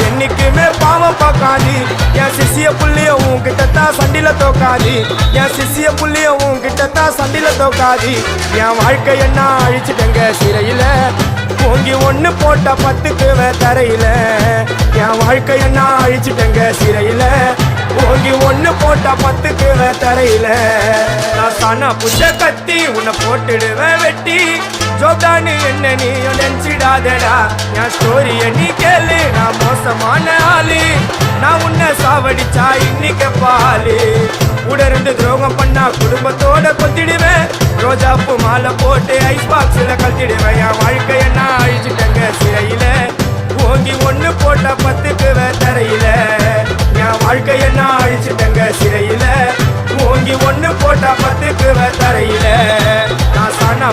என்னைக்குமே பாவம் பார்க்காது என் சிசிய புள்ளிய உன்கிட்டத்தான் சண்டில தோக்காது என் சிசிய புள்ளிய உன்கிட்டத்தான் சண்டில தோக்காது என் வாழ்க்கை என்ன அழிச்சிட்டங்க சிறையில ஓங்கி ஒண்ணு போட்ட 10க்கு தரையில என் வாழ்க்கை என்ன அழிச்சிட்டங்க சிறையில ஓங்கி ஒண்ணு போட்ட 10க்கு தரையில நான் சானா புத்த கத்தி உன்னை போட்டுடுவேன் வெட்டி ஜோப்டானு என்ன நீ நினைச்சிடாதடா என் ஸ்டோரிய நீ கேளு நான் மோசமான ஆளு நான் உன்னை சாவடிச்சா இன்னைக்கு பாலு உடருந்து துரோகம் பண்ணா குடும்பத்தோட கொத்திடுவேன் ரோஜாப்பு மாலை போட்டு ஐஸ் பாக்ஸ்ல கத்திடுவேன் என் வாழ்க்கை என்ன அழிச்சிட்டங்க சிறையில ஓங்கி ஒண்ணு போட்ட 10க்கு தரையில என் வாழ்க்கை என்ன அழிச்சிட்டங்க சிறையில ஓங்கி ஒண்ணு போட்ட 10க்கு தரையில நான் சானா